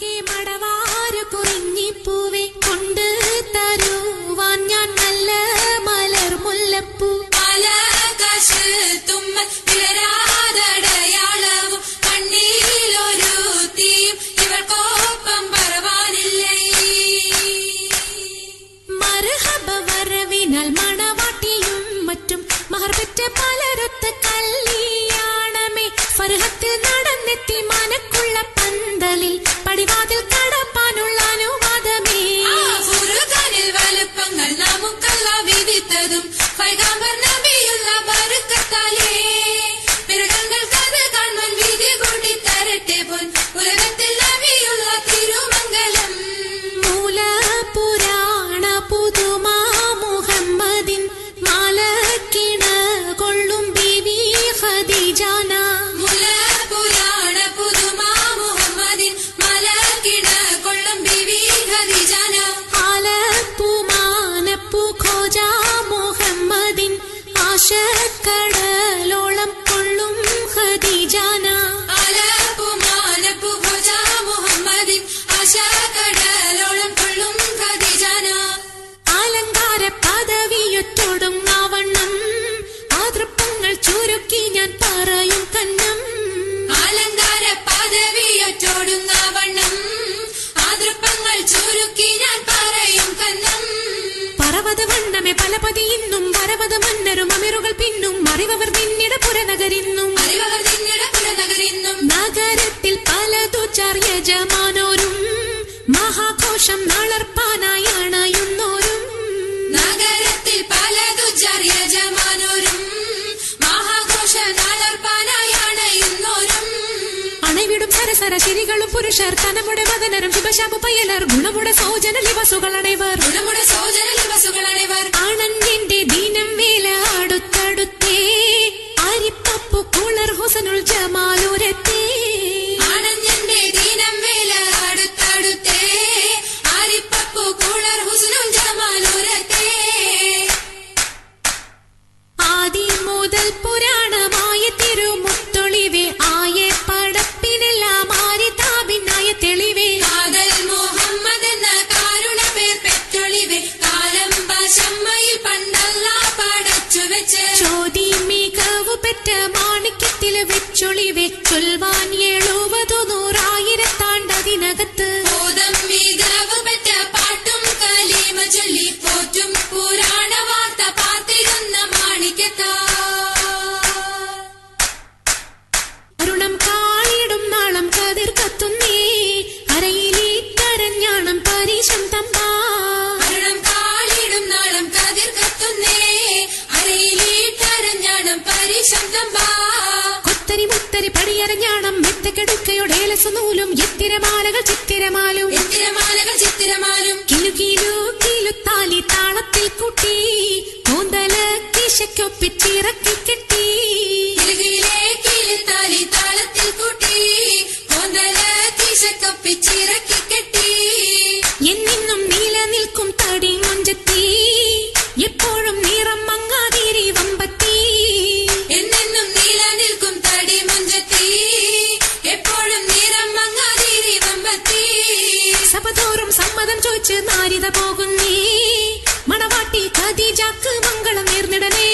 മങ്കെ മടവാരു കുറിഞ്ഞിപ്പൂവെ കൊണ്ട് തരുവാൻ ഞാൻ നല്ല മലർ മുല്ലപ്പൂ ആകാശ് തുമ്മൽ വിളരാതടയാളവും കണ്ണിലൊരു തീയും ഇവൾക്കൊപ്പം പറവാനില്ലേ. മർഹബ വരവിനാൽ മണവാട്ടിയും മറ്റും മഹർ പെറ്റ പലരൊത്ത് കല്യാണമേ ഫർഹത്തിൽ നടന്നെത്തി മനക്കുള്ള പന്തലിൽ പടിവാതിൽ കടപ്പാനുള്ള അനുവാദമേ. ഫുർഖാനിൽ വലുപ്പങ്ങൾ നമുക്കല്ല വിധിത്തതും പൈഗാംബർ നബിയുള്ള ബർക്കത്താലേ പിറകൾക്കത് കാണാൻ വിധി കൂട്ടി തരട്ടെ പോൻ ഉലകത്തിൽ നബിയുള്ള തിരുമംഗലം. മൂല പുരാണ പുതുമാ മുഹമ്മദിൻ മാലക്കിണ കൊള്ളും ബീവി ഖദീജാന. മുല പുരാണ പുതുമാ മുഹമ്മദിൻ മലക്കിണ കൊള്ളും ബീവി ഖദീജാന. ആലപ്പുമാനപ്പു ഖോജ മുഹമ്മദിൻ ആശക്കടലോളം കൊള്ളും ഖദീജാന. ആലപ്പുമാനപ്പു ഖോജ മുഹമ്മദിൻ ആശക്കടലോളം കൊള്ളും ഖദീജാന. അലങ്കാര പദവിയൊറ്റൊടുങ്ങാവണ്ണം ആതൃപ്പങ്ങൾ ചുരുക്കി ഞാൻ പറയും കന്നം. അലങ്കാര പദവിയൊറ്റോടുന്ന വണ്ണം ആതൃപ്പങ്ങൾ ചുരുക്കി ഞാൻ പറയും കന്നം. പർവ്വത വണ്ണമേ പലപതി ഇന്നും വരവത മന്നരും അമിറുകൾ പിന്നും അറിവർ നിന്നിട പുരനഗരിന്നും. അറിവർ നിന്നിട പുരനഗരിന്നും. നഗരത്തിൽ പലതു ചാർയജമാനോരും മഹാഘോഷം നളർപ്പാനായി അണയുന്നോരും. നഗരത്തിൽ പലതു ചാർയജമാനോരും മഹാഘോഷ നാളർപ്പാനായി അണയുന്നോരും. അണവിടും സരസര ശിരികളും പുരുഷർ തനമുടെ വദനരും ശുഭശാപ പയ്യലർ ഗുണമുടെ സോജന ലിവസുകളണൈവർ. ഗുണമുടെ സോജന ലിവസുകളണൈവർ. ആണഞ്ഞെന്റെ ദീനം വേല അടുത്തടുത്തേ അരിപ്പപ്പു കുളർ ഹുസനുൽ ജമാലുരത്തേ. ആണഞ്ഞന്റെ ദീനം വേല അടുത്തടുത്തേ ആരിപ്പപ്പു കുളർ ഹുസ്നുൽ ജമാലുരത്തേ. ആദി മുതൽ പുരാണമായ തിരുമുത്തൊളിവേ ആയ പടപ്പിനെല്ലാം ആരിതാപിനായ തെളിവേ. കാതൽ മുഹമ്മദ് എന്ന കാരുണ പേർ പെറ്റൊളിവേ കാലം ഭാഷമ്മയിൽ പണ്ടല്ല പടച്ചു വെച്ച്. ചോതി മികവു പെറ്റ മാണിക്യത്തില് വെച്ചൊളിവേ ചൊൽവാൻ 70,000,000 ബോധം മികവ് പെറ്റ പാട്ടും കലീമ ചൊല്ലി പോറ്റും പുരാണ വാർത്ത പാത്തിരുന്ന മാണിക്യത്താ. അരുണം കാളിടും നാളം കതിർ കത്തുന്നേ അരയിലേ കരഞ്ഞാണം പരീശം തമ്പാ. അരുണം കാളിടും നാളം കതിർ കത്തുന്നേ അരയിലീട്ടരഞ്ഞാണം പരീശം തമ്പാ. കൊത്തരി മുത്തരി പടിയരഞ്ഞാണം മെത്തക്കെടുക്കയുടെ നൂലും എത്തിരമാലകൾ ചിത്തിരമാലും. എത്തിരമാലകൾ ചിത്തിരമാലും. കിലു കിലു കിലുത്താലി താളത്തിൽ കൂട്ടി കൂന്തല കിശയ്ക്കൊപ്പിച്ചിറക്കി കെട്ടി. കിലുകിലേ കിലുത്താലി താളത്തിൽ കൂട്ടി കോന്തല കിശക്കൊപ്പിച്ചിറക്കി കെട്ടി. എന്നും നിലനിൽക്കും തടി മുഞ്ചത്തി എപ്പോഴും നിറം മങ്ങാതിരി വമ്പത്തി. എന്നെന്നും നിലനിൽക്കും തടി മുഞ്ചത്തി എപ്പോഴും നിറം മങ്ങാതിരി വമ്പത്തി. സഭതോറും സമ്മതം ചോദിച്ച് നാരിത പോകുന്നേ മണവാട്ടി ഖദീജക്ക് മംഗളം നേർന്നിടനേ.